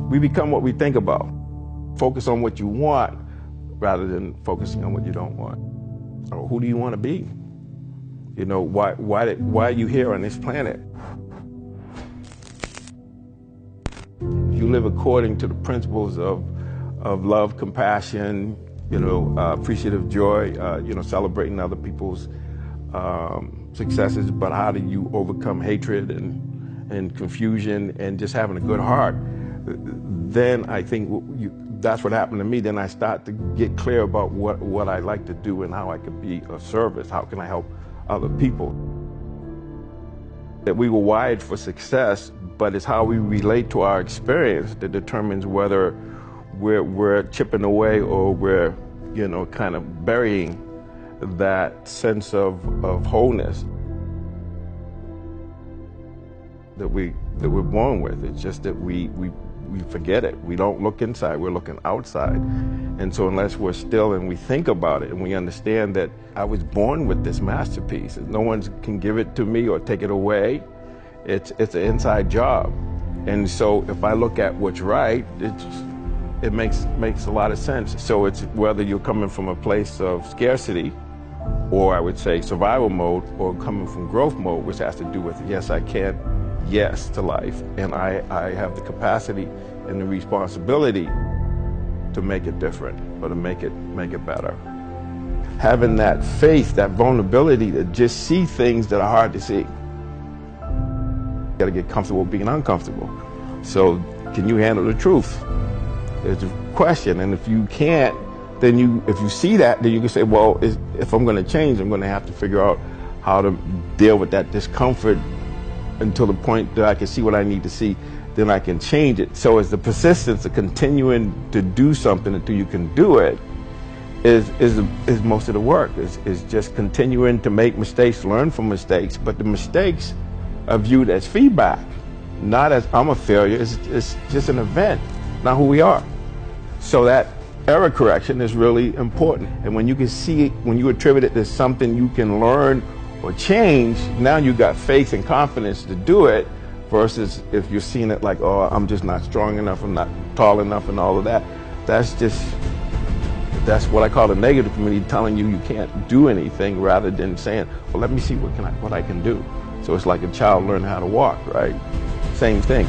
We become what we think about. Focus on what you want rather than focusing on what you don't want. Or who do you want to be? You know, why are you here on this planet? You live according to the principles of love, compassion, you know, appreciative joy, you know, celebrating other people's successes, but how do you overcome hatred and confusion and just having a good heart? Then I think that's what happened to me. Then I start to get clear about what I like to do and how I could be of service. How can I help other people? That we were wired for success, but it's how we relate to our experience that determines whether we're chipping away or we're, you know, kind of burying that sense of wholeness that we're born with. It's just that we forget it. We don't look inside, we're looking outside. And so unless we're still and we think about it and we understand that I was born with this masterpiece, no one can give it to me or take it away. It's an inside job. And so if I look at what's right, it makes a lot of sense. So it's whether you're coming from a place of scarcity, or I would say survival mode, or coming from growth mode, which has to do with yes, I can, yes to life, and I have the capacity and the responsibility to make it different or to make it better. Having that faith, that vulnerability to just see things that are hard to see. You gotta get comfortable being uncomfortable. So can you handle the truth? It's a question, and if you can't, then if you see that, then you can say, well, if I'm gonna change, I'm gonna have to figure out how to deal with that discomfort until the point that I can see what I need to see, then I can change it. So it's the persistence of continuing to do something until you can do it is most of the work, is just continuing to make mistakes, learn from mistakes, but the mistakes are viewed as feedback, not as I'm a failure. It's just an event, not who we are. So that error correction is really important. And when you can see it, when you attribute it to something you can learn or change, now you got faith and confidence to do it, versus if you're seeing it like, oh, I'm just not strong enough, I'm not tall enough and all of that. That's what I call the negative community telling you can't do anything, rather than saying, well, let me see what I can do. So it's like a child learning how to walk, right? Same thing.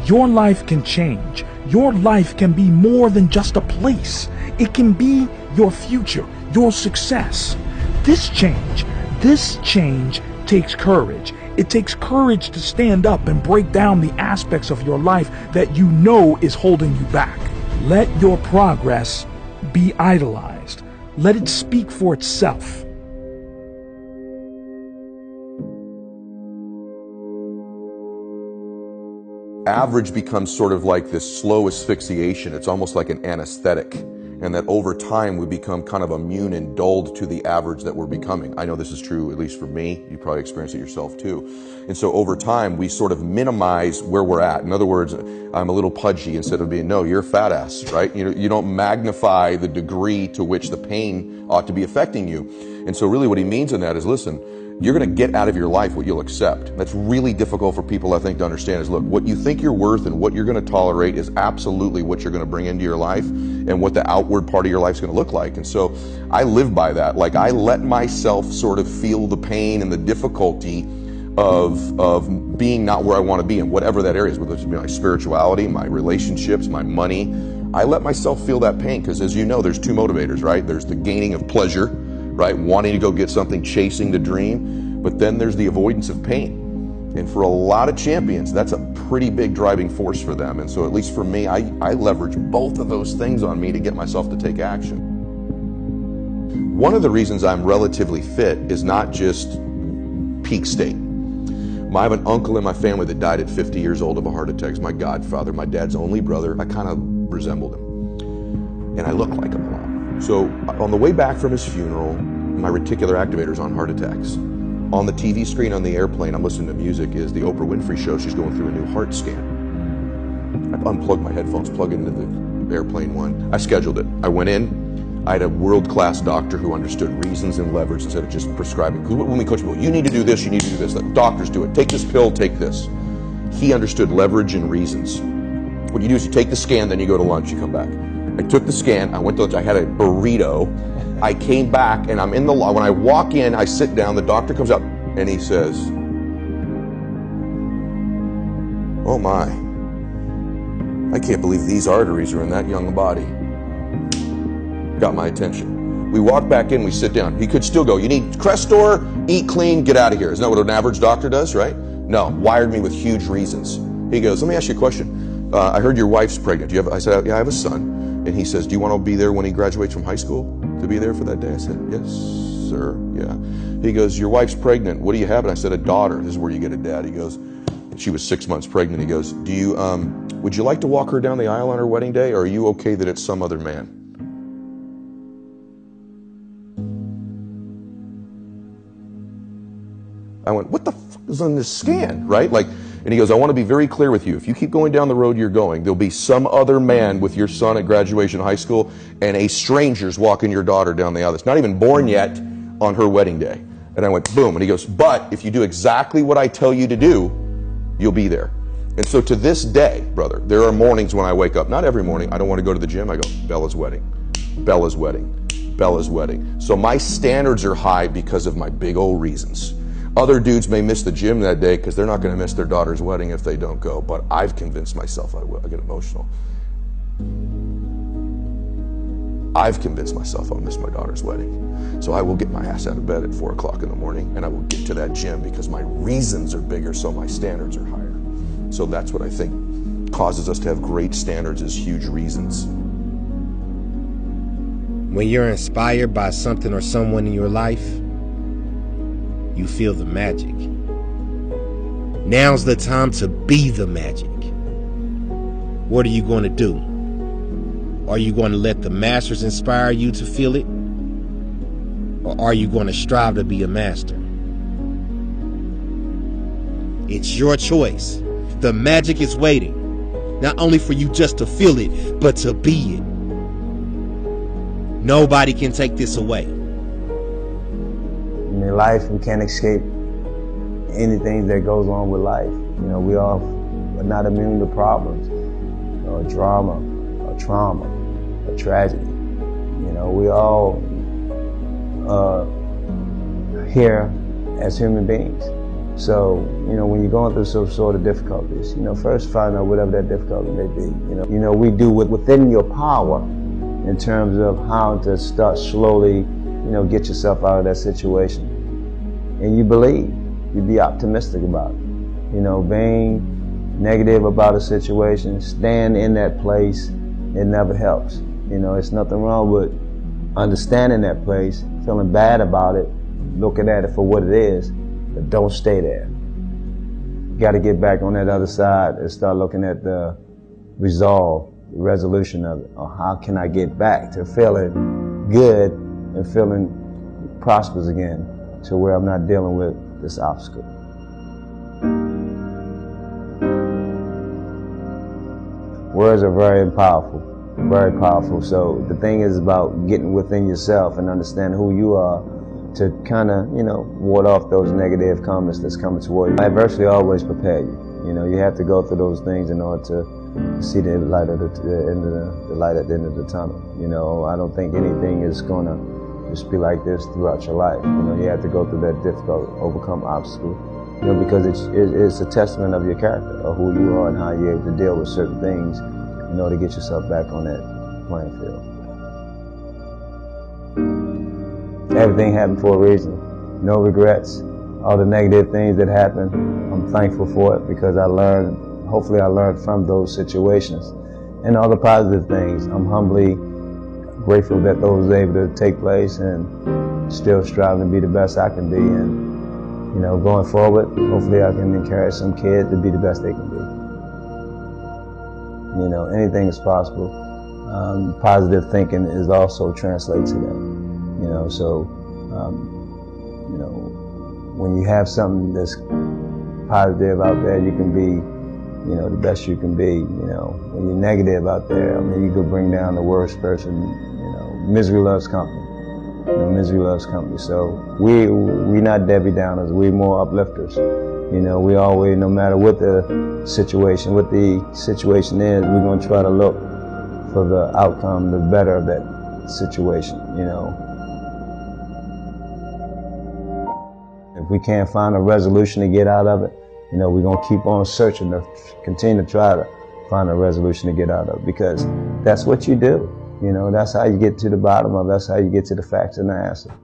Your life can change. Your life can be more than just a place. It can be your future, your success. This change takes courage. It takes courage to stand up and break down the aspects of your life that you know is holding you back. Let your progress be idolized. Let it speak for itself. Average becomes sort of like this slow asphyxiation. It's almost like an anesthetic. And that over time we become kind of immune and dulled to the average that we're becoming. I know this is true, at least for me. You probably experience it yourself too. And so over time we sort of minimize where we're at. In other words, I'm a little pudgy instead of being, no, you're a fat ass, right? You don't magnify the degree to which the pain ought to be affecting you. And so really what he means in that is, listen, you're going to get out of your life what you'll accept. That's really difficult for people, I think, to understand is, look, what you think you're worth and what you're going to tolerate is absolutely what you're going to bring into your life and what the outward part of your life is going to look like. And so I live by that. Like, I let myself sort of feel the pain and the difficulty of being not where I want to be in whatever that area is, whether it's my spirituality, my relationships, my money. I let myself feel that pain because, as you know, there's two motivators, right? There's the gaining of pleasure, right? Wanting to go get something, chasing the dream. But then there's the avoidance of pain. And for a lot of champions, that's a pretty big driving force for them. And so at least for me, I leverage both of those things on me to get myself to take action. One of the reasons I'm relatively fit is not just peak state. I have an uncle in my family that died at 50 years old of a heart attack. He's my godfather, my dad's only brother. I kind of resembled him. And I look like him a lot. So on the way back from his funeral, my reticular activator's on heart attacks. On the TV screen on the airplane, I'm listening to music, is the Oprah Winfrey Show. She's going through a new heart scan. I've unplugged my headphones, plug it into the airplane one. I scheduled it. I went in. I had a world-class doctor who understood reasons and levers instead of just prescribing. When we coach people, you need to do this, you need to do this. The doctors do it. Take this pill, take this. He understood leverage and reasons. What you do is you take the scan, then you go to lunch, you come back. I took the scan, I went to lunch, I had a burrito. I came back and I'm in the when I walk in, I sit down, the doctor comes up and he says, "Oh my, I can't believe these arteries are in that young body." Got my attention. We walk back in, we sit down. He could still go, "You need Crestor, eat clean, get out of here." Isn't that what an average doctor does, right? No, wired me with huge reasons. He goes, "Let me ask you a question. I heard your wife's pregnant. I said, "Yeah, I have a son." And he says, "Do you want to be there when he graduates from high school? To be there for that day?" I said, "Yes, sir, yeah." He goes, "Your wife's pregnant. What do you have?" And I said, "A daughter." This is where you get a dad. He goes, she was 6 months pregnant. He goes, "Do you, would you like to walk her down the aisle on her wedding day, or are you okay that it's some other man?" I went, "What the fuck is on this scan?" Right? Like, and he goes, "I want to be very clear with you. If you keep going down the road you're going, there'll be some other man with your son at graduation high school, and a stranger's walking your daughter down the aisle that's not even born yet on her wedding day." And I went, boom. And he goes, "But if you do exactly what I tell you to do, you'll be there." And so to this day, brother, there are mornings when I wake up, not every morning, I don't want to go to the gym. I go, "Bella's wedding, Bella's wedding, Bella's wedding." So my standards are high because of my big old reasons. Other dudes may miss the gym that day because they're not going to miss their daughter's wedding if they don't go. But I've convinced myself I will. I get emotional. I've convinced myself I'll miss my daughter's wedding. So I will get my ass out of bed at 4 o'clock in the morning and I will get to that gym because my reasons are bigger, so my standards are higher. So that's what I think causes us to have great standards, is huge reasons. When you're inspired by something or someone in your life, you feel the magic. Now's the time to be the magic. What are you going to do? Are you going to let the masters inspire you to feel it? Or are you going to strive to be a master? It's your choice. The magic is waiting, not only for you just to feel it, but to be it. Nobody can take this away. In life, we can't escape anything that goes on with life. You know, we all are not immune to problems, or drama, or trauma, or tragedy. You know, we all are here as human beings. So, you know, when you're going through some sort of difficulties, you know, first find out whatever that difficulty may be. You know, we do within your power in terms of how to start slowly, you know, get yourself out of that situation. And you believe, you be optimistic about it. You know, being negative about a situation, stand in that place, it never helps. You know, it's nothing wrong with understanding that place, feeling bad about it, looking at it for what it is, but don't stay there. You got to get back on that other side and start looking at the resolve, the resolution of it, or how can I get back to feeling good and feeling prosperous again, to where I'm not dealing with this obstacle. Words are very powerful, very powerful. So the thing is about getting within yourself and understanding who you are to kind of, you know, ward off those negative comments that's coming toward you. Adversity always prepare you. You know, you have to go through those things in order to see the light at the light at the end of the tunnel. You know, I don't think anything is going to just be like this throughout your life. You know, you have to go through that difficult, overcome obstacle, you know, because it's a testament of your character, of who you are and how you're able to deal with certain things in order to get yourself back on that playing field. Everything happened for a reason. No regrets. All the negative things that happened, I'm thankful for it because hopefully I learned from those situations. And all the positive things, I'm humbly grateful that those were able to take place and still striving to be the best I can be. And, you know, going forward, hopefully I can encourage some kids to be the best they can be. You know, anything is possible. Positive thinking is also translated to that. You know, so, you know, when you have something that's positive out there, you can be, you know, the best you can be. You know, when you're negative out there, I mean, you could bring down the worst person. You know, misery loves company. You know, misery loves company. So we're not Debbie Downers. We're more uplifters. You know, we always, no matter what the situation is, we're going to try to look for the outcome, the better of that situation, you know. If we can't find a resolution to get out of it, you know, we're going to keep on searching to continue to try to find a resolution to get out of it, because that's what you do. You know, that's how you get to the bottom of it. That's how you get to the facts and the answer.